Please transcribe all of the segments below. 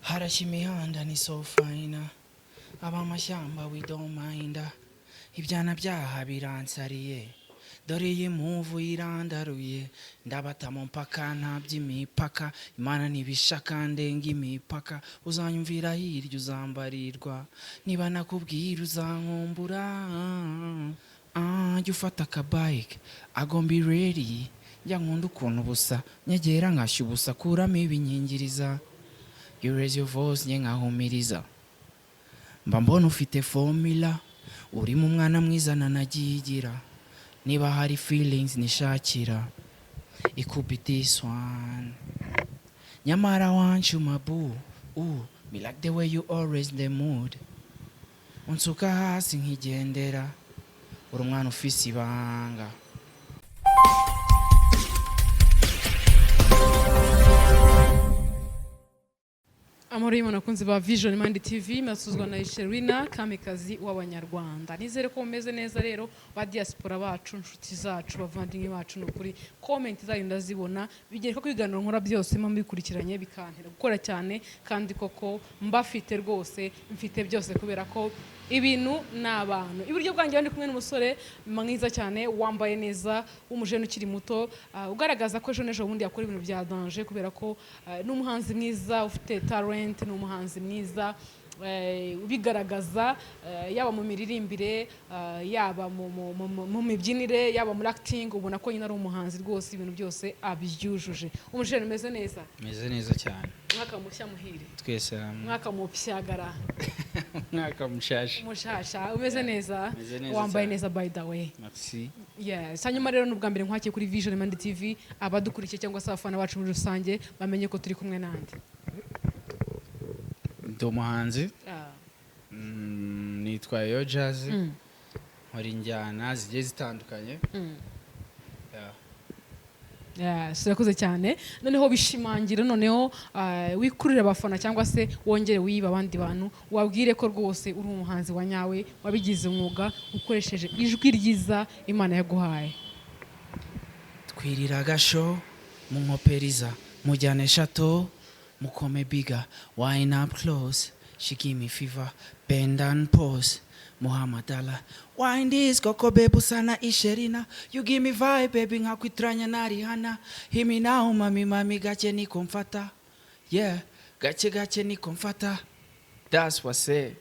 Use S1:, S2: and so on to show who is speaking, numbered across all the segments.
S1: harashya imihanda ni so fine, abamashyamba we don't mind, ibyana byaha biransariye, dore iyi muvu irandaruye, ndabatamo mpaka nta by'imipaka, imana nibishaka ndenga imipaka, uzanyumvira hirya uzambarirwa, niba nakubwira uzankumbura, jya ufata akabike agomba ready, njya nkunda ukuntu ubusa nyegera nkashya ubusa, kuramo ibinyingiriza, you raise your voice nye nkahumiriza, mba mbona ufite formula, urimo umwana mwiza nanagigira, niba hari feelings nishakira, it could be this one, nyamara want you my boo, me like the way you always the mood, unsuka hasi nkigendera, uri umwana ufise ibanga.
S2: Amahoro y'Imana akunze ba Vision Mind TV, masuzwa na Sherina Kamikazi w'Abanyarwanda. Nizere ko mumeze neza rero ba diaspora bacu, nshuti zacu, bavandimwe bacu, no kuri comment zanyu ndazibona, bigere ko kwiganira nkora byose mba bikurikiranye bikantera gukora cyane, kandi koko mbafite rwose, mfite byose kubera ko ibintu n'abantu. Iburyo bwanjye ndi kumwe n'umusore mwiza cyane, wambaye neza, umujene ukiri muto, ugaragaza ko ejo n'ejo bundi yakora ibintu bya danger, kubera ko n'umuhanzi mwiza ufite talent, n'umuhanzi mwiza ubigaragaza, yaba mu miririmbire, yaba mu mibyinire, yaba muri acting, ubona ko nyine ari umuhanzi rwose, ibintu byose abyujuje. Umujene umeze neza?
S1: Meze neza cyane.
S2: Mwaka mushya muhire.
S1: Twese
S2: mwaka mupyagara.
S1: mwaka mushasha.
S2: Mushasha umeze neza?
S1: neza.
S2: Wambaye neza by the way.
S1: Merci.
S2: Yes, hanyuma rero n'ubwa mbere nkwakiye kuri Vision Mind TV, abadukurikiye cyangwa se abafana bacu muri rusange bamenye ko turi kumwe nande.
S1: Ndi umuhanzi, nitwa Yo Jazz, nkora injyana zigiye zitandukanye.
S2: Sirakoze cyane, noneho bishimangira, noneho wikurira abafana cyangwa se wongere wiba abandi bantu, wabwire ko rwose uri umuhanzi wa nyawe, wabigize umwuga, ukoresheje ijwi ryiza Imana yaguhaye.
S1: Twirira gasho mu nkoperiza, mujyane shato mukome biga, wine up close, she give me fever, bend and pose, Muhammadala, wine this koko bebu sana Sherina, you give me vibe baby nkakwitranya na Rihanna, hear me now mami gache niko mfata, yeah, gache niko mfata, that's what say.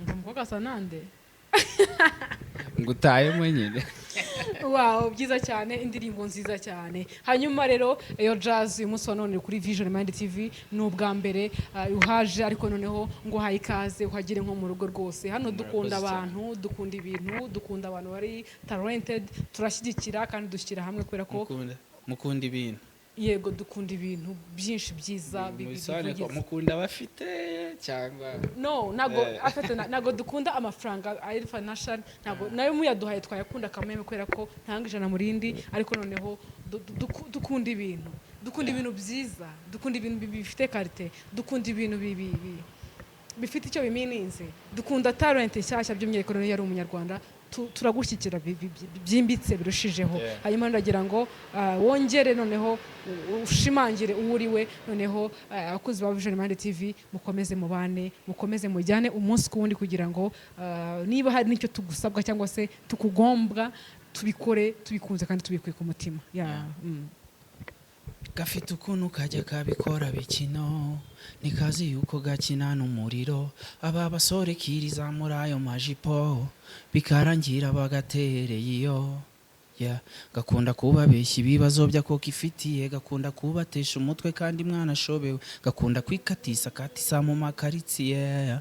S2: Mukobwa sanande
S1: ngutaye mwenyine.
S2: Wow, byiza cyane, indirimbo nziza cyane. Hanyuma rero Yo Jazz uyu munsi none kuri Vision Mind TV n'ubwa mbere uhaje, ariko noneho ngo haye ikaze uhagire nko mu rugo rwose. Hano dukunda abantu, dukunda ibintu, dukunda abantu bari talented, turashyigikira kandi dushyira hamwe kubera ko
S1: mukunda ibintu.
S2: Yego, dukunda ibintu byinshi byiza
S1: bivugiza. Mukunda bafite cyangwa
S2: no, nago afite nago dukunda amafaranga ari financial, nago nayo muyaduhaye twayakunda kameme kubera ko ntangijana mu rindi, ariko noneho dukunda ibintu, dukunda ibintu byiza, dukunda ibintu bifite quality, dukunda ibintu bifite icyo bimininze, dukunda talent nshyashya by'umwihariko yari umunyarwanda, turagushyikira byimbitse birushijeho. Hanyuma ndagira ngo wongere noneho ushimangire uwuriwe, noneho abakozi ba Vision Mind TV mukomeze mubane, mukomeze mujyane umunsi ku wundi, kugira ngo niba hari n'icyo tugusabwa cyangwa se tukugombwa, tubikore tubikunze kandi tubikuye ku mutima.
S1: Gafite ukuntu kajya kabikora bikino, nikazi yuko gakina n'umuriro, aba basore kiriza muri ayo majipo, bikarangira bagatereye iyo. Gakunda kubabeshya ibibazo byako kifitiye, gakunda kubatesha umutwe kandi mwana ashobewe, gakunda kwikatisa katisa mu makaritsiye,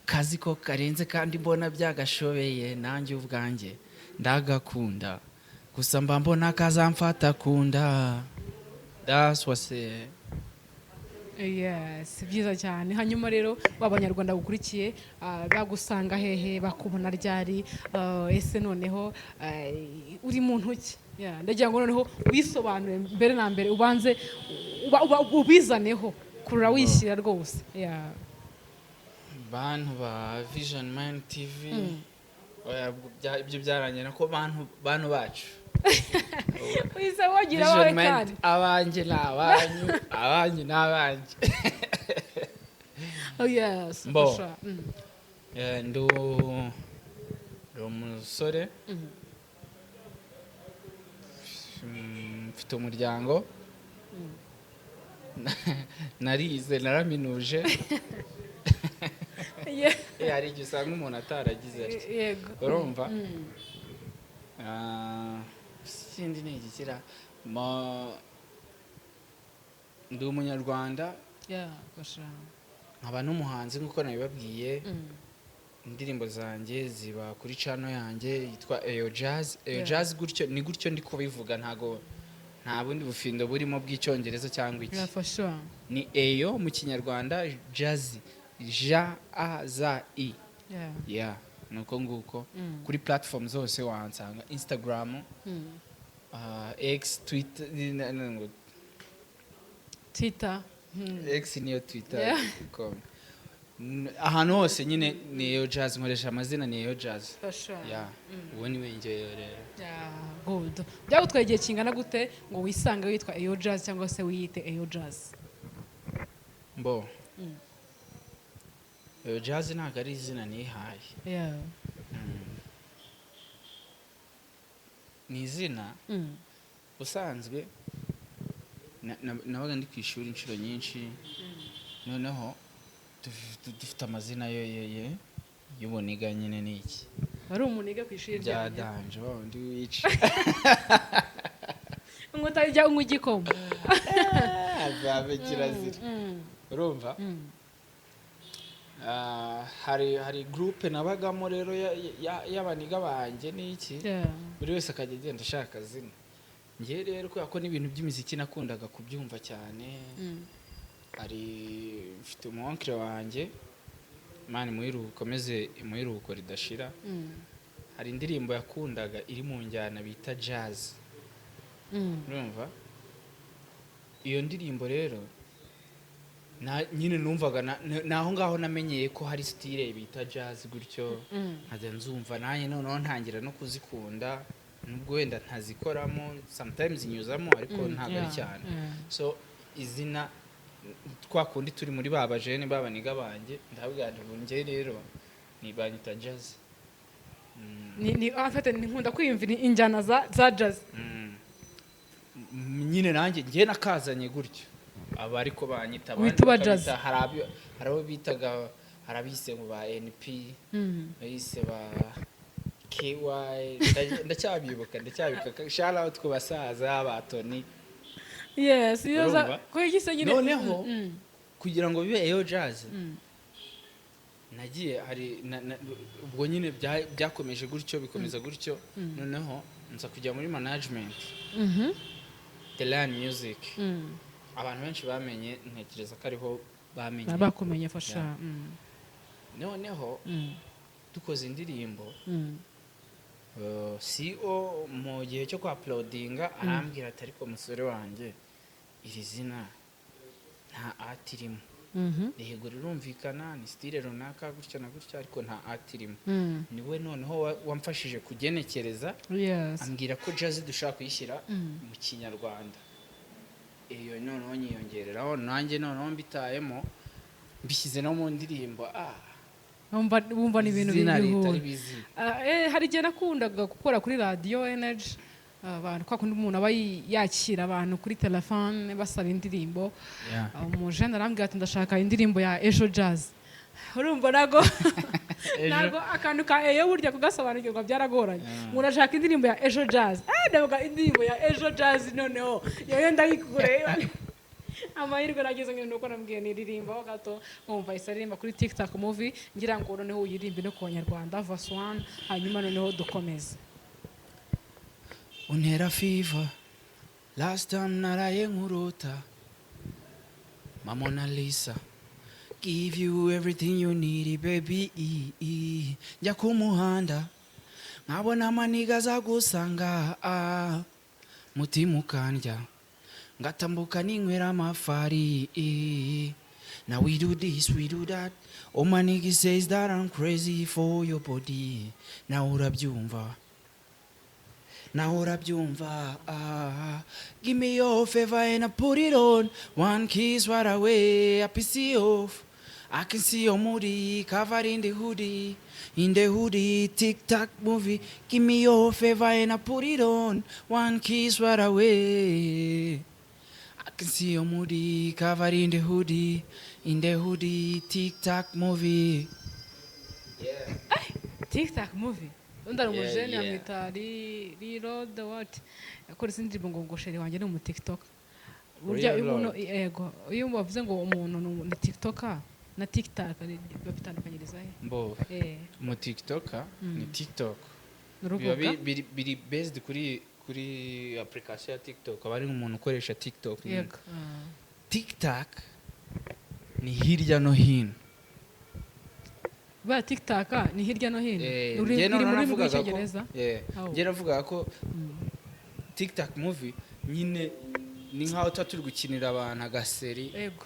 S1: kazi ko karenze kandi mbona byagashobeye, nanjye ubwanjye ndagakunda, gusa mba mbona kazamfata kunda, that's what say.
S2: Yes, byiza cyane. Hanyuma rero b'Abanyarwanda gukurikiye, bagusanga hehe, bakubona ryari, ese noneho uri muntu ki? Ndagira ngo noneho wisobanure mbere na mbere, ubanze ubizaneho kurura wishyira rwose.
S1: Bantu ba Vision Mind TV, ibyo byaranye nako bantu bacu
S2: wise wagira wawe kandi
S1: abanjye ni abanyu ni abanjye.
S2: oh yes
S1: Mbo.
S2: for sure.
S1: ndi umusore mfite umuryango narize naraminuje. Hari igihe usanga umuntu ataragize ati
S2: yego
S1: urumva. Ikindi ni igikira ndi umunyarwanda nkaba n'umuhanzi nk'uko nabibabwiye. Indirimbo zanjye ziba kuri channel yanjye yitwa Eyo Jazz. Eyo Jazz gutyo ni gutyo ndi kubivuga, nta bundi bufindo burimo bw'icyongereza cyangwa iki. Ni Eyo mu kinyarwanda, Jazz J-A-Z-I. Nuko nguko kuri platform zose wansanga, Instagram, X, Twitter, X niyo Twitter. Ahantu hose nyine ni Eyo Jazz, nkoresha amazina ni Eyo Jazz. Uwo ni wengeyo rero.
S2: Good. Byagutwaye igihe kingana gute ngo wisange witwa Eyo Jazz cyangwa se wiyite Eyo Jazz?
S1: Mbo. Eyo Jazz ntabwo ari izina nihaye. Ni izina usanzwe nabaga ndi ku ishuri inshuro nyinshi, noneho dufite amazina y'ubuniga nyine n'iki.
S2: Wari umuniga ku ishuri ryawe?
S1: Byadanje ndi wica.
S2: Ngo utajya unywa igikoma.
S1: Azabe kirazira. Urumva? Hari groupe nabagamo rero y'abaniga banjye n'iki. Buri wese akajya agenda ashaka zina. Ngiye rero kubera ko n'ibintu by'imiziki nakundaga kubyumva cyane. Mfite umuonkre wanjye Imana komeze muyiruhuko ridashira. Hari indirimbo yakundaga iri mu njyana bita jazz. Urumva? Iyo ndirimbo rero nyine numvaga naho ngaho namenyeye ko hari style bita jazz gutyo, nkajya nzumva nanjye noneho ntangira no kuzikunda, nubwo wenda ntazikoramo, sometimes nyuzamo ariko ntabwo ari cyane. So izina twakundi turi muri babajene babaniga banjye, ndabwira nje rero ni banyita jazz.
S2: Ni afite nkunda kwiyumvira injyana za jazz.
S1: Nyine nanjye ngiye nakazanye gutyo. Aba ariko banyita
S2: abandi
S1: harabo bitaga harabise mu ba NP, bayise ba KY, ndacyabibuka shout out ku basaza ba Tony.
S2: Yes, yoza ko yigise nyine.
S1: Noneho kugira ngo bibe Eyo Jazz nagiye hari ubwo nyine byakomeje gutyo bikomeza gutyo. Noneho nza kujya muri management, The Lion Music. Abantu benshi bamenye, ntekereza ko ariho bamenye
S2: bakomenye fasha.
S1: Noneho dukoze indirimbo, CEO mu gihe cyo uploadinga arambwira ati ariko musore wanjye iri zina nta art irimo. Yego rirumvikana ni style runaka gutya na gutya ariko nta art irimo. Niwe noneho wamfashije kugenekereza, ambwira ko jazz dushaka kuyishyira mu kinyarwanda. Iyo noneho nyiyongereraho nanjye noneho mbitayemo mbishyize no mu ndirimbo.
S2: Wumva ni ibintu bihura. Hari igihe nakundaga gukora kuri Radio Energy, abantu kwa kundi umuntu aba yakira abantu kuri telefone basaba indirimbo. Umujene arambwira ati ndashaka indirimbo ya Ejo Jazz. Urumva nago akantu ka Eyo burya kugasobanukirwa byaragoranye. Umuntu ashaka indirimbo ya Ejo Jazz. Ndavuga indirimbo ya Ejo Jazz noneho yoyo ndayikure. Amahirwe nagize ngene uko nambwiye niririmba gato nkumva isaririmba kuri TikTok movie, ngira ngo noneho uyirimbe no ku Banyarwanda verse 1 hanyuma noneho dukomeze.
S1: Untera fever last time naraye nkurota Mona Lisa, give you everything you need baby. Njya ku muhanda nkabona amaniga zagusanga, mutima ukandya ngatambuka ninywera amafari. Now we do this, we do that. Oh my nigga says that I'm crazy for your body. Now urabyumva nawe urabyumva. Give me your favor and I put it on. One kiss right away, I piss you off. I can see your moody covered in the hoodie. In the hoodie, tic-tac movie. Give me your favor and I put it on. One kiss right away. I can see your moody covered in the hoodie. In the hoodie, tic-tac movie.
S2: TikTok movie undi ari
S1: Yeah,
S2: umujene
S1: yeah.
S2: amwita Riro the what akora izindi ndirimbo ngo ngosheri wanjye ni umu TikTok burya
S1: Real
S2: umuntu
S1: Lord.
S2: yego iyo bavuze ngo umuntu ni TikToker na TikTok babitandukanyiriza he
S1: Mbo, mu TikToker ni TikTok. Biba
S2: n'urubuga
S1: biri based kuri application ya TikTok. Aba ari umuntu ukoresha TikTok.
S2: yego
S1: TikTok ni hirya no hino.
S2: ba TikTok ni hirya no hino
S1: Njye
S2: ruri muri
S1: navugaga ko
S2: rw'icyongereza Oh.
S1: njye navugaga ko TikTok movie nyine ni nkaho tuba turi gukinira abantu agaseri
S2: yego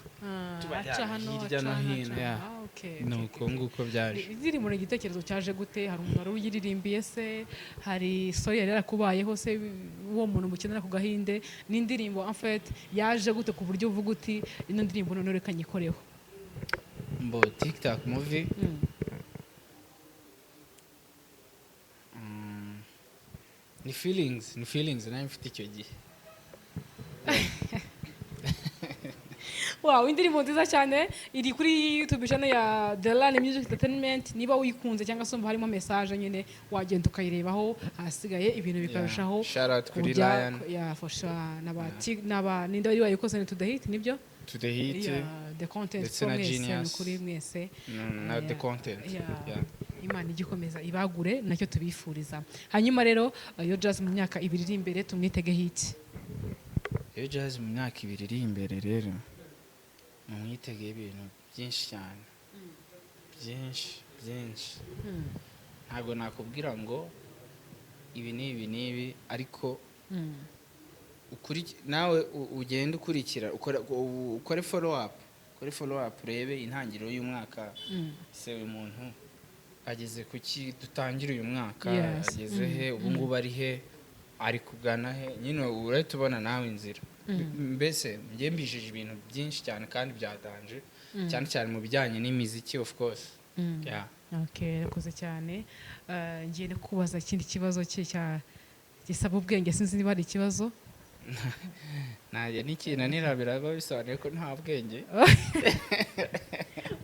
S1: tubajyana
S2: aca hano
S1: hirya
S2: aca
S1: no
S2: hano,
S1: hino,
S2: aca
S1: yeah.
S2: hano. Okay,
S1: ni
S2: okay,
S1: uko
S2: okay.
S1: nguko byaje.
S2: ziri muri igitekerezo cyaje gute hari umuntu wari uyiririmbiye se hari story yari yarakubayeho se uwo muntu mukenera ku gahinde n'indirimbo en fait yaje gute ku buryo uvuga uti ino ndirimbo none reka nyikoreho
S1: Mbo TikTok movie ni feelings nayo mfite icyo gihe.
S2: wow indirimbo nziza cyane iri kuri YouTube channel ya The Line Music Entertainment niba uyikunze cyangwa se umva harimo message nyine wagenda ukayirebaho hasigaye ibintu bikarushaho
S1: Shout out kuri
S2: kujya
S1: Lion
S2: yafasha naba ninde wari wayikoze to the hit nibyo
S1: to the hit
S2: the content
S1: ndetse na
S2: mwese
S1: Genius.
S2: kuri mwese
S1: na the content.
S2: Yeah. Imana igikomeza ibagure nacyo tubifuriza hanyuma rero yo Jazz mu myaka ibiri iri imbere tumwitege hit
S1: Iyo Jazz mu myaka ibiri iri imbere rero mumwitegeye ibintu byinshi cyane byinshi ntabwo nakubwira ngo ibi n'ibi ariko nawe ugenda ukurikira ukore follow up urebe intangiriro y'umwaka se uyu muntu ageze kuki dutangira uyu mwaka
S2: Yes.
S1: ageze he ubu ngubu ari he ari kugana he nyine urahita ubona nawe inzira. Mbese njye mbijije ibintu byinshi cyane kandi byatanje cyane cyane mu bijyanye n'imiziki of course. Yeah.
S2: Okay, rakoze cyane ngiye no kubaza ikindi kibazo cye gisaba ubwenge sinzi niba ari ikibazo
S1: nanjye n'ikintu nirabira bisobanuye ko nta bwenge.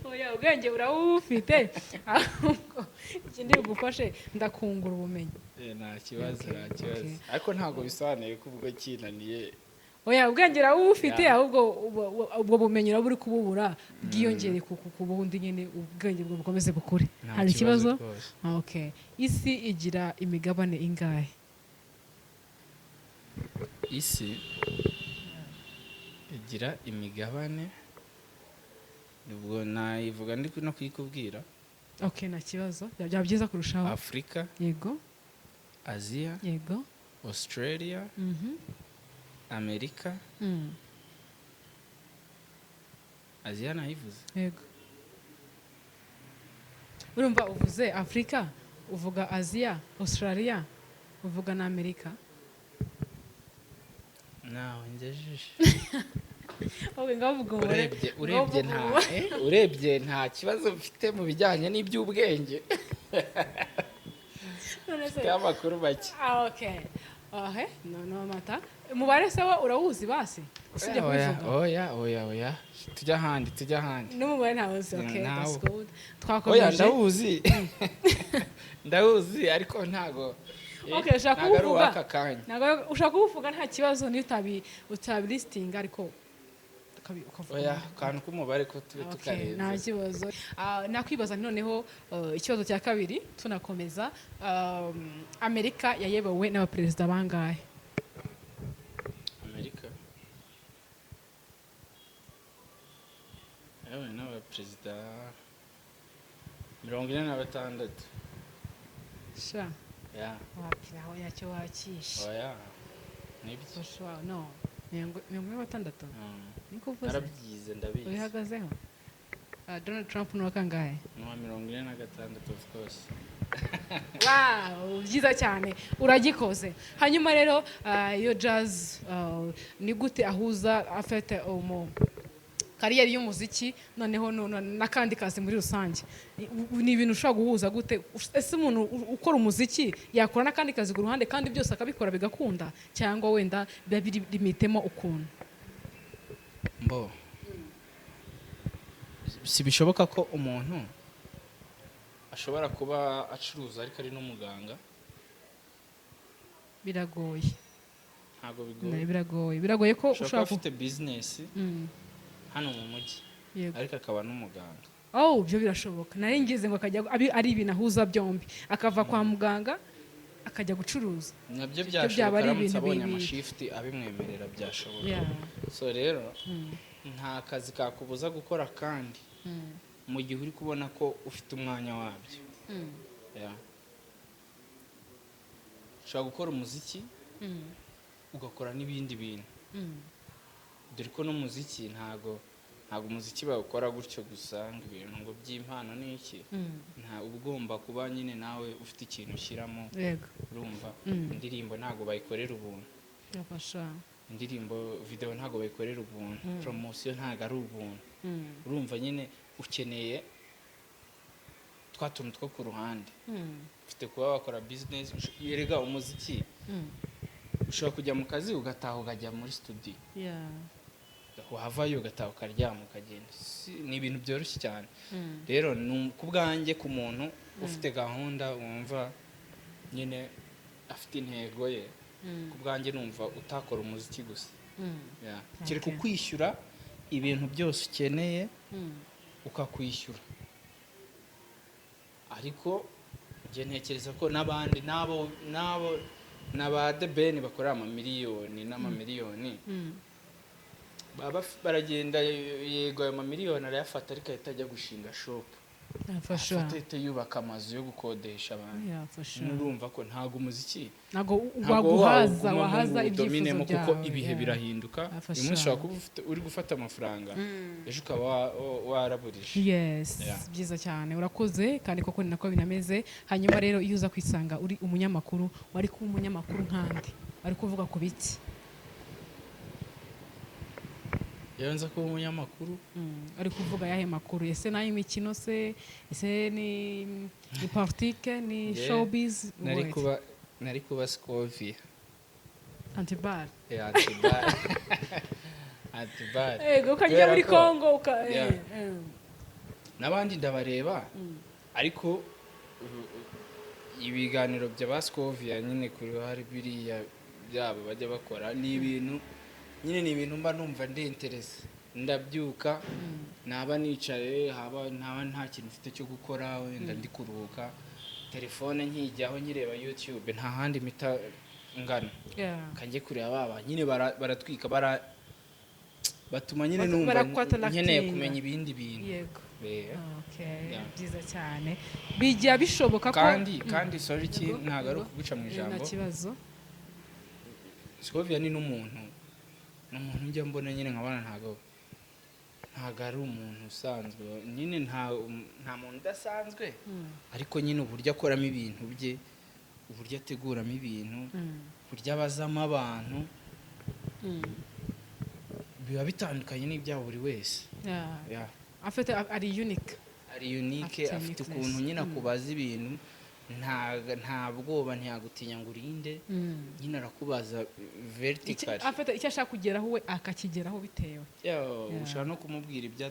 S2: oya ubwenge urawufite ahubwo ikindi bugufashe ndakungura ubumenyi
S1: nta kibazo
S2: Okay.
S1: ariko ntabwo bisobanuye ko ubwo kinaniye.
S2: oya ubwenge urawufite ahubwo ubwo bumenyi uraba uri kububura bwiyongere ku bundi nyine ubwenge bwo bukomeze bukure hari ikibazo
S1: rwose.
S2: okay isi igira imigabane ingahe
S1: Isi igira imigabane ubwo nayivuga ndi no kuyikubwira.
S2: okay nta kibazo byaba byiza kurushaho
S1: Afrika,
S2: yego
S1: Aziya,
S2: yego
S1: Australia, Amerika. Aziya nayivuze.
S2: yego urumva uvuze Afrika uvuga Aziya Australia uvuga na Amerika
S1: nawe ngejeje.
S2: ngavuga umubare
S1: urebye nta kibazo mfite mu bijyanye n'iby'ubwenge. Mfite amakuru make.
S2: okay no mata umubare sawa urawuzi basi usibye kubivuga
S1: oya tujya ahandi
S2: n'umubare ntawuzi okay
S1: Ntawo.
S2: that's good
S1: oya
S2: twakomeje
S1: ndawuzi ariko ntago
S2: okay ushaka
S1: ntago ari
S2: kuvuga
S1: uw'aka kanya.
S2: ntago ushaka kuvuga nta kibazo niyo utabilisting ariko
S1: oya kantu k'umubare ko tube
S2: okay, nta
S1: tukarenze.
S2: kibazo nakwibaza noneho ikibazo cya kabiri tunakomeza Amerika yayobowe n'abaperezida bangahe
S1: Amerika yayobowe n'abaperezida 46.
S2: sha
S1: ya
S2: wapiraho yacyo wakisha
S1: oya nibyo
S2: no 46 niko uvuze
S1: narabyize ndabizi.
S2: ubihagazeho Donald Trump ni wakangahe
S1: ni uwa 46 of course.
S2: Wow, byiza cyane uragikoze. Hanyuma rero iyo jazz ni gute ahuza afite kariyeri y'umuziki noneho n'akandi kazi muri rusange? Ni ibintu ushobora guhuza gute? Ese umuntu ukora umuziki yakora n'akandi kazi ku ruhande kandi byose akabikora bigakunda, cyangwa wenda biba biri limitemo ukuntu?
S1: Mbo si bishoboka ko umuntu ashobora kuba acuruza ariko ari n'umuganga?
S2: Biragoye.
S1: Ntabwo bigoye.
S2: Biragoye ko
S1: ushobora kuba afite business hano mu mujyi ariko akaba n'umuganga.
S2: Byo birashoboka. Nari ngize ngo akajya ari ibintu ahuza byombi, akava kwa muganga akajya gucuruza.
S1: Nabyo byashoboka aramutse abonye amashifti abimwemerera byashoboka. So rero nta kazi kakubuza gukora kandi mu gihe uri kubona ko ufite umwanya wabyo. Ushobora gukora umuziki ugakora n'ibindi bintu, dore ko n'umuziki ntago umuziki bawukora gutyo gusa ngo ibintu ngo by'impano n'iki. Nta ugomba kuba nyine nawe ufite ikintu ushyiramo. Urumva indirimbo ntago bayikorera ubuntu, indirimbo video ntago bayikorera ubuntu, promotion ntago ari ubuntu. Urumva nyine ukeneye twa tuntu two ku ruhande. Ufite kuba wakora business. Yerega umuziki ushobora kujya mu kazi ugataha ukajya muri studio, wavayo ugataha ukaryama ukagenda. Ni ibintu byoroshye cyane. Rero ku bwanjye ku muntu ufite gahunda wumva nyine afite intego ye, ku bwanjye numva utakora umuziki gusa. Kiri kukwishyura ibintu byose ukeneye ukakwishyura, ariko njye ntekereza ko n'abandi n'aba The Ben bakorera amamiliyoni n'amamiliyoni baragenda, yego ayo mamiliyoni arayafata ariko ahita ajya gushinga shop, ahita yubaka amazu yo gukodesha abantu. Nurumva ko ntago umuziki wahaza ibyifuzo byawe, kuko ibihe birahinduka. Uyu munsi ushobora kuba uri gufata amafaranga, ejo ukaba waraburije. Byiza cyane, urakoze. Kandi koko ni nako binameze. Hanyuma rero iyo uza kwisanga uri umunyamakuru, wari kuba umunyamakuru nkandi, wari kuvuga ku biti? Iyo nza kuba umunyamakuru
S2: ari kuvuga yahe makuru? Ese nayo imikino se? Ese ni politique? Ni showbiz?
S1: Nari kuba Scovia.
S2: Antibar.
S1: Antibar.
S2: Ukajya muri Congo
S1: n'abandi ndabareba, ariko ibiganiro bya Scovia nyine kuri hari biriya byabo bajya bakora ni ibintu nyine, ni ibintu mba numva ndinterese. Ndabyuka naba nicaye, ntaba nta kintu mfite cyo gukora, wenda ndi kuruhuka, telefone nkijyaho nyireba YouTube, nta handi mita ngana kanjye kureba baba nyine baratwika, batuma nyine numva nkeneye kumenya ibindi bintu.
S2: Byiza cyane. Bijya bishoboka ko
S1: kandi sorry ntago ari ukuguca mu ijambo.
S2: Nta kibazo.
S1: Scovia ni n'umuntu njya mbona nyine nkabana ntago ari umuntu usanzwe nyine, nta muntu udasanzwe, ariko nyine uburyo akoramo ibintu bye, uburyo ateguramo ibintu, uburyo abazamo abantu biba bitandukanye n'ibya buri wese.
S2: Afite ari unique,
S1: afite ukuntu nyine akubaza ibintu, nta bwoba, ntiyagutinya ngo urinde, nyine arakubaza vertically.
S2: Afite icyo ashaka kugeraho we akakigeraho bitewe.
S1: Ushobora no kumubwira ibyo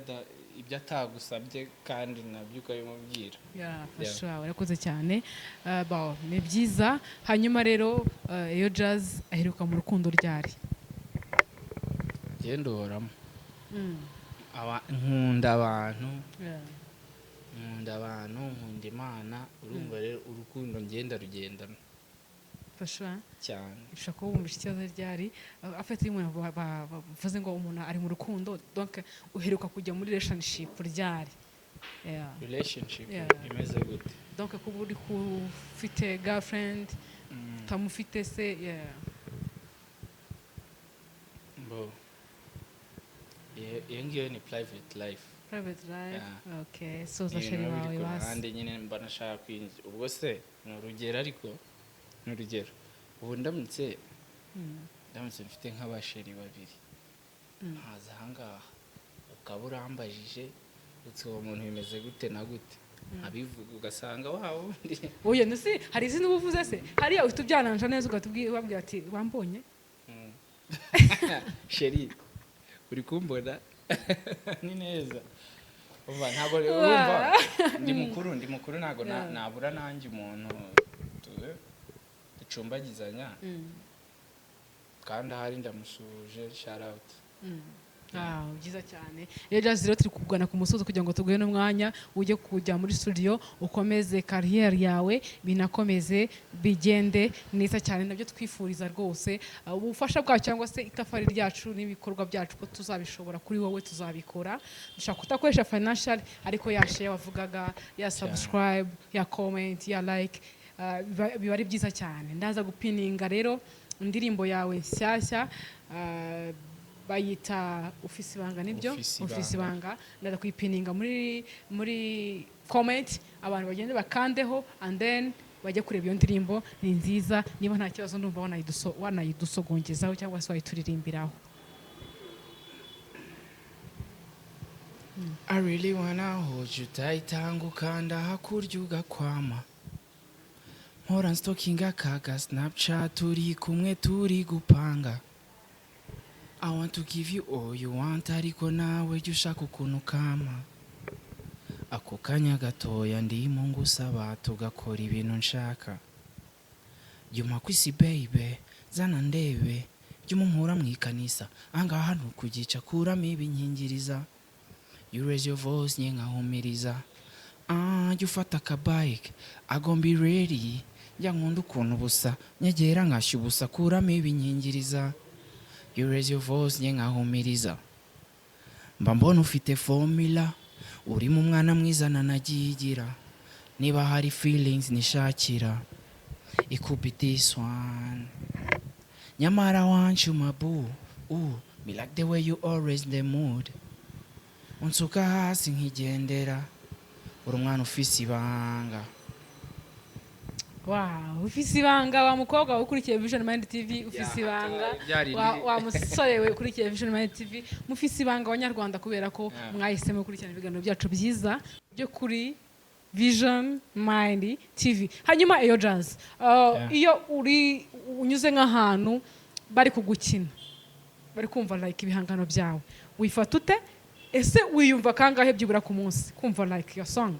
S1: atagusabye kandi nabyo ukabimubwira.
S2: Urakoze cyane. Ni byiza. Hanyuma rero iyo jazz aheruka mu rukundo ryari?
S1: Genda uhoramo. Nkunda abantu, nkunda Imana. Urumva rero urukundo ngenda rugendana cyane.
S2: Ushaka kuba wumva ikibazo ryari? Afite umuntu bavuze ngo umuntu ari mu rukundo, donc uheruka kujya muri relationship ryari?
S1: Relationship imeze gute?
S2: Donc kuba uri ufite girlfriend, utamufite se?
S1: Iyo ngiyo ni private life.
S2: private life.
S1: Yeah.
S2: Okay, soza
S1: Ni ibintu
S2: sheri
S1: biba
S2: wawe
S1: biri ku
S2: basi.
S1: ruhande nyine mba nashaka kwinjira ubwo se ni urugero ariko ni urugero ubu ndamutse mfite nk'abasheri babiri nkaza ahangaha ukaba urambajije utse uwo muntu bimeze gute na gute abivuga ugasanga wawo undi
S2: Oya nsi hari izindi ubuvuze se hariya uhita ubyananja neza ugatubwira ati wambonye
S1: sheri uri kumbona ni neza umva ntabwo urumva ndi mukuru ntabwo nabura nanjye umuntu ducumbagizanya kandi ahari ndamushuje shout out.
S2: Byiza cyane rero just rero turi kugana ku musozi kugira ngo tuguhe n'umwanya ujye kujya muri studio ukomeze kariyeri yawe binakomeze bigende neza cyane nabyo twifuriza rwose ubufasha bwacu cyangwa se itafari ryacu n'ibikorwa byacu ko tuzabishobora kuri wowe tuzabikora dushaka kutakoresha financial ariko ya share wavugaga ya subscribe ya comment ya like biba ari byiza cyane ndaza gupininga rero indirimbo yawe nshyashya bayita ufise ibanga nibyo ufise ibanga ndaza kuyipininga muri comment abantu bagende bakandeho and then bajye kureba iyo ndirimbo ni nziza niba nta kibazo ndumva wanayidusogongeraho cyangwa se wayituririmbiraho.
S1: I really wanna hold you tight ngukanda hakurya ugakwama mpora nstokinga kaga Snapchat turi kumwe turi gupanga I want to give you all you want ariko nawe jya ushaka ukuntu kama ako kanya gatoya ndimo ngusaba tugakora ibintu nshaka jyuma kwisi baby zana ndebe jyuma nkura mu ikanisa angaha ntukugica kuramo ibinkingiriza you raise your voice nye nkahumiriza jya ufata akabike agomba ready jya nkunda ukuntu busa nyegera nkashya ubusa kuramo ibinkingiriza you raise your voice nye nkahumiriza mba mbona ufite formula uri mu mwana mwiza nanagigira niba hari feelings nishakira it could be this one nyamara want you my boo me like the way you always in the mood unsuka hasi nkigendera uri umwana ufise ibanga.
S2: Wow, ufise ibanga wa mukobwa ukurikiye Vision Mind TV ufise ibanga wa musore we ukurikiye Vision Mind TV mufise ibanga abanyarwanda kubera ko mwahisemo gukurikirana ibiganiro byacu byiza byo kuri Vision Mind TV. Hanyuma iyo jazz iyo uri unyuze nk'ahantu bari kugukina bari kumva like ibihangano byawe wifata ute ese wiyumva kangahe byibura ku munsi kumva like your song?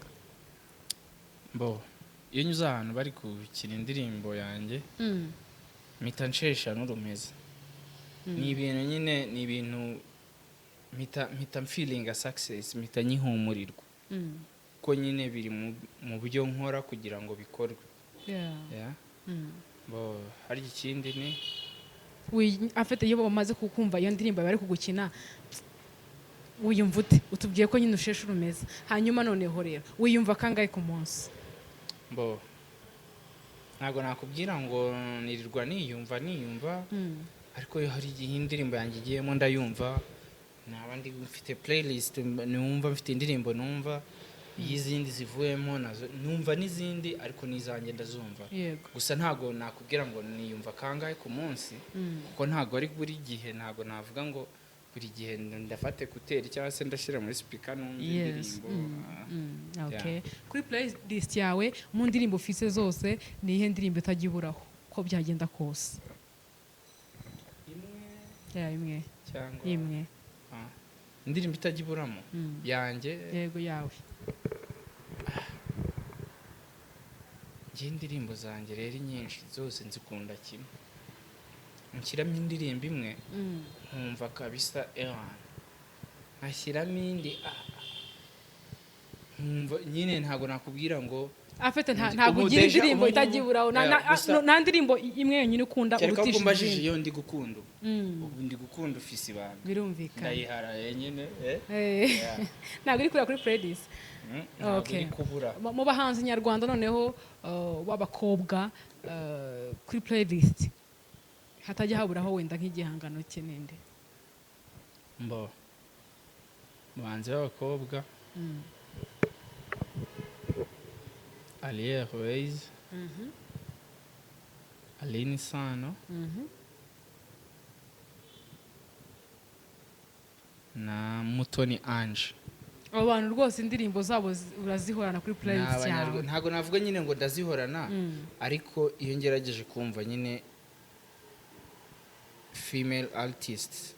S1: Iyo nyuze ahantu bari gukina indirimbo yanjye mpita nshesha n'urumeza ni ibintu nyine ni ibintu mpita feeling a success mpita nyihumurirwa ko nyine biri mu buryo nkora kugira ngo bikorwe. Hari ikindi ni
S2: afite iyo bamaze kukumva iyo ndirimbo bari kugukina wiyumva ute utubwiye ko nyine ushesha urumeza hanyuma noneho rero wiyumva kangahe ku munsi?
S1: Ntabwo nakubwira ngo nirirwa niyumva ariko hari igihe indirimbo yanjye igiyemo ndayumva naba ndi mfite playlist numva mfite indirimbo numva y'izindi zivuyemo nazo numva n'izindi ariko n'izanjye ndazumva gusa ntabwo nakubwira ngo niyumva kangahe ku munsi kuko ntabwo ari buri gihe ntabwo navuga ngo buri gihe ndafate kuteri cyangwa se ndashyira muri speaker numva indirimbo.
S2: Okay. Kuri playlist yawe mu ndirimbo ufise zose ni ihe ndirimbo itagiburaho ko byagenda kose? Imwe
S1: cyangwa
S2: imwe
S1: indirimbo itagiburamo yanjye
S2: yego yawe.
S1: Ngiye indirimbo zanjye rero nyinshi zose nzikunda kimwe nshyiramo indirimbo imwe nkumva kabisa nkashyiramo indi nkumva nyine ntabwo nakubwira ngo
S2: afite ntabwo ugira indirimbo itagiburaho nta ndirimbo imwe yonyine ukunda urutisha
S1: izindi. Mbajije iyo ndi gukunda ubu ndi gukunda ufise ibanga
S2: birumvikana
S1: ndayiharaye nyine
S2: ntabwo iri kurira kuri playlist. Okay. Mu bahanzi nyarwanda noneho w'abakobwa kuri playlist hatajya haburaho wenda nk'igihangano kininde?
S1: mu bahanzi b'abakobwa Alière Ways, Aline Sano na Mutoni Ange.
S2: abo bantu rwose indirimbo zabo urazihorana kuri playlist yawe.
S1: Ntago navuga nyine ngo ndazihorana, ariko iyo ngerageje kumva nyine female artists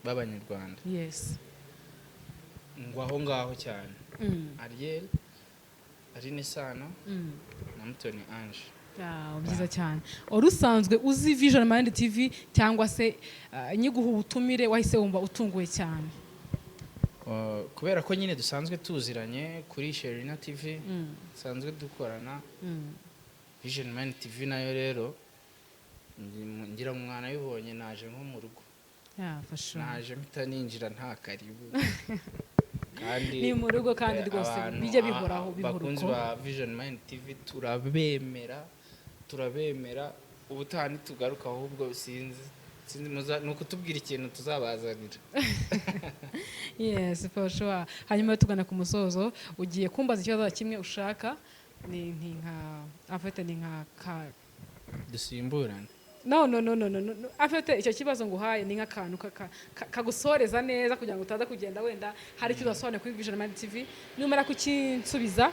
S1: b'abanyarwanda,
S2: yes,
S1: ngo aho ngaho cyane Ariel, Aline Sano na Mutoni Ange.
S2: byiza cyane. wari usanzwe uzi Vision Mind TV cyangwa se nyiguha ubutumire wahise wumva utunguwe cyane?
S1: Kubera ko nyine dusanzwe tuziranye kuri Sherina TV, dusanzwe dukorana Vision Mind TV nayo rero ngira ngo umwana yibonye naje nko mu rugo, naje mpita ninjira nta karibu kandi
S2: ni mu rugo kandi rwose bijye bihoraho
S1: bakunzi ba Vision Mind TV turabemera ubutaha ntitugaruka, ahubwo sinzi ni ukutubwira ikintu tuzabazanira.
S2: Yes, for sure. Hanyuma tugana ku musozo, ugiye kumbaza ikibazo kimwe ushaka, ni nka
S1: dusimburana.
S2: No. Afite icyo kibazo nguhaye ni nk'akantu kagusoreza neza kugira ngo utaza kugenda wenda hari icyo udasobanura kuri Vision Mind TV. Numara kukinsubiza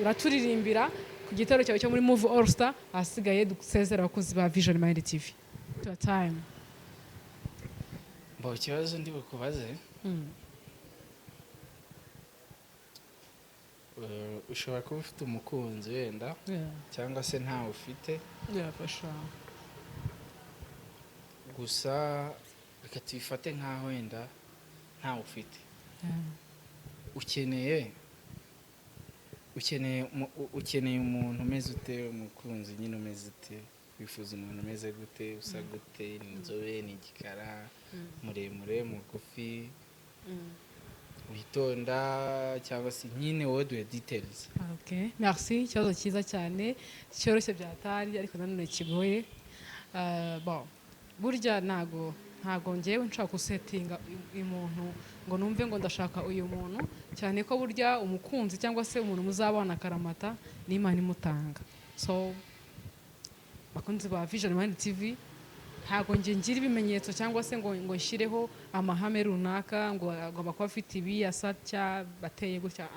S2: uraturirimbira ku gitero cyawe cyo muri Move All Star, hasigaye dusezera abakozi ba Vision Mind TV. To time.
S1: Bo ikibazo ndi bukubaze. Ushobora kuba ufite umukunzi wenda cyangwa se ntawe ufite.
S2: For sure.
S1: Gusa reka tubifate nkaho wenda ntawe ufite. Ukeneye umuntu umeze ute, umukunzi nyine umeze ute, wifuza umuntu umeze gute, usa gute, ni inzobe, ni igikara, muremure, mugufi, witonda cyangwa se nyine wowe duhe details.
S2: Okay, merci. Ikibazo cyiza cyane cyoroshye byatari ariko nanone kigoye. Bon, burya ntago ngewe nshaka gusetinga umuntu ngo numve ngo ndashaka uyu muntu, cyane ko burya umukunzi cyangwa se umuntu muzabana karamata ni Imana imutanga. So bakunzi ba Vision Mind TV, ntago ngira ibimenyetso cyangwa se ngo nshyireho amahame runaka ngo agomba kuba afite ibi asatya bateye gutya.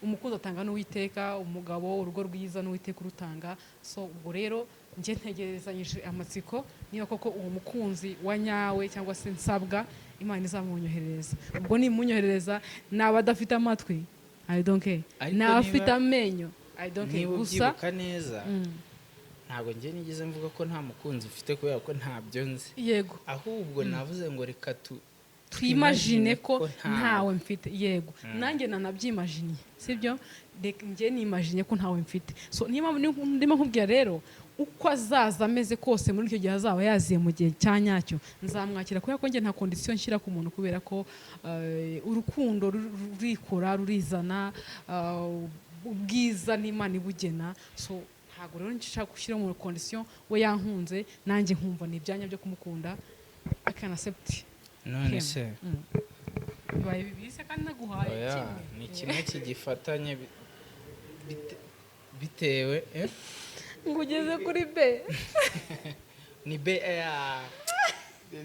S2: Umukunzi atanga n'Uwiteka, umugabo urugo rwiza n'Uwiteka urutanga. So ubwo rero nge ntegerezanyije amatsiko niba koko uwo mukunzi wa nyawe cyangwa se nsabwa Imana izamunyoherereza. Ubwo nimunyoherereza naba adafite amatwi I don't care, naba afite amenyo I don't care. Gusa
S1: ubyibuka neza ntabwo nge nigeze mvuga ko nta mukunzi ufite kubera ko ntabyo nzi.
S2: Yego,
S1: ahubwo navuze ngo reka
S2: twimagine ko ntawe mfite. Yego, nanjye nanabyimaginiye, sibyo? Nge nimagine ko ntawe mfite. So niba ndimo nkubwira rero uko azaza ameze kose muri icyo gihe azaba yaziye mu gihe cya nyacyo, nzamwakira kubera ko nge nta condition nshyira ku muntu, kubera ko urukundo rurikora rurizana, ubwiza n'Imana ibugena. So ntabwo rero nshaka gushyira mu condition we yankunze nanjye nkumva ni ibyanya byo kumukunda. I can accept.
S1: None se
S2: bibaye bibise kandi naguhaye kimwe.
S1: Ni kimwe kigifatanye bitewe
S2: ngo ugeze kuri B.
S1: Ni B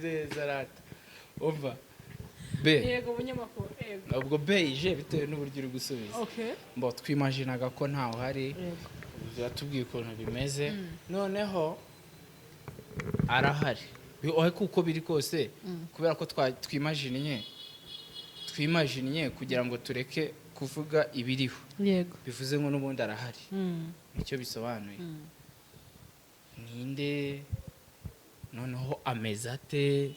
S1: neza rata umva B.
S2: Yego bunyamakuru. Yego,
S1: ubwo B ije bitewe n'uburyo uri gusubiza.
S2: Okay,
S1: mbo twimaginaga ko ntawe hari. Yatubwiye ukuntu bimeze. Noneho arahari kuko biri kose, kubera ko twimaginiye kugira ngo tureke kuvuga ibiriho.
S2: yego,
S1: bivuze ngo n'ubundi arahari. Nicyo bisobanuye. Ninde noneho ameze ate,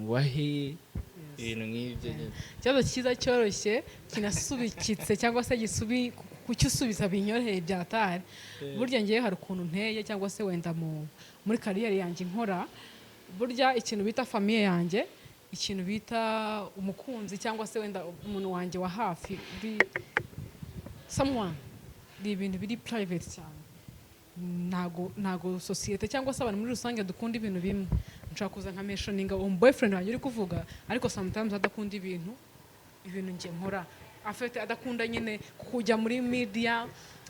S1: wahe, ibintu nk'ibyo.
S2: ikibazo cyiza cyoroshye kinasubikitse cyangwa se kucyusubiza binyoroheye byatari. Burya ngiye hari ukuntu nteye cyangwa se wenda muri kariyeri yanjye nkora, burya ikintu bita famiye yanjye, ikintu bita umukunzi cyangwa se wenda umuntu wanjye wa hafi uri someone, ni ibintu biri private cyane. ntago sosiyete cyangwa se abantu muri rusange dukunda ibintu bimwe. Nshaka kuza nka mentioninga boyfriend wanjye uri kuvuga ariko sometimes adakunda ibintu nge nkora afite adakunda nyine kujya muri media,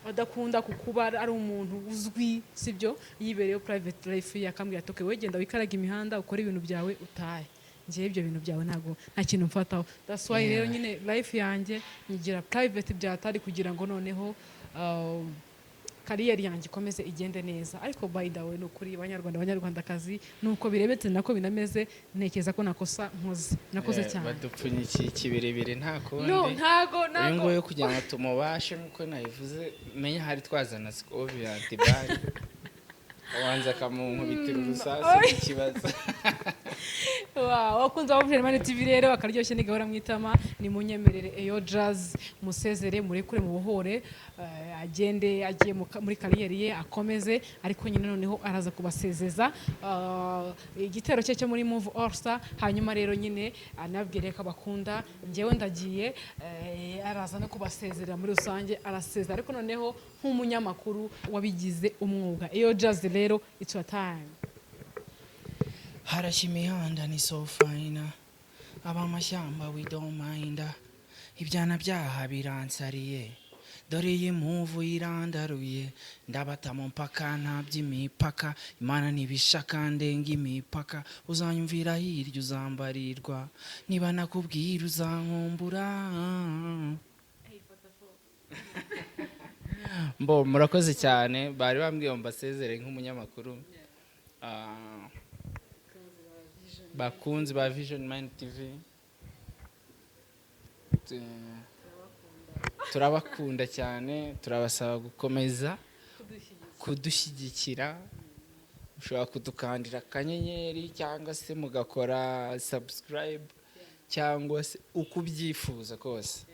S2: adakunda kukuba ari umuntu uzwi, sibyo, yibereyeho private life yakambwira ati okay wegenda wikaraga imihanda ukora ibintu byawe utahe, ngiye ibyo bintu byawe nta kintu mfataho. That's why rero nyine life yanjye nyigira private byatari kugira ngo noneho kariyeri yanjye ikomeze igende neza. Ariko by the way no kuri abanyarwandakazi nuko birebetse nako binameze, ntekeza ko nakoze cyane
S1: badupfunyikiye kibirebire nta kundi.
S2: No ntago
S1: uyu nguyu kugira ngo tumubashe nkuko nabivuze menya hari twazana Scoviant bari wanza kamunkubitira urusasi ikibazo.
S2: Wow, wakunze abavuje Mani TV rero akaryoshye nigahora mwitama, ni munyemerere Eyo Jazz musezere murekure mu buhore, agiye muri kariyeri ye akomeze, ariko nyine noneho araza kubasezeza igitero cye cyo muri Move All Star. Hanyuma rero nyine anabwire ko abakunda, ngewe ndagiye, araza no kubasezera muri rusange, arasezera ariko noneho nk'umunyamakuru wabigize umwuga. Eyo Jazz rero it's your time.
S1: Harashya imihanda ni so fine, abamashyamba we don't mind, ibyana byaha biransariye, dore iyi move irandaruye, ndabatamo mpaka nta by'imipaka, Imana nibishaka ndenga imipaka, uzanyumvira hirya uzambarirwa, niba nakubwira uzankumbura. Mbo murakoze cyane, bari bambwiye mbasezere nk'umunyamakuru. Bakunzi ba Vision Mind TV turabakunda cyane, turabasaba gukomeza kudushyigikira. Ushobora kudukandira akanyenyeri cyangwa se mugakora subscribe cyangwa se uko ubyifuza kose,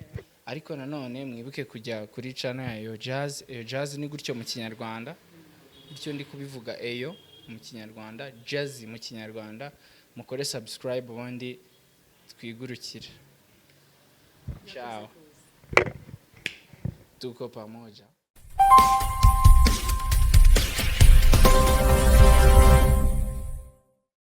S1: ariko nanone mwibuke kujya kuri channel ya Eyo Jazz. Eyo Jazz ni gutyo mu Kinyarwanda, bityo ndi kubivuga Eyo mu Kinyarwanda, Jazz mu Kinyarwanda. Mukore subscribe ubundi twigurukire. Ciao. Tuko pamoja.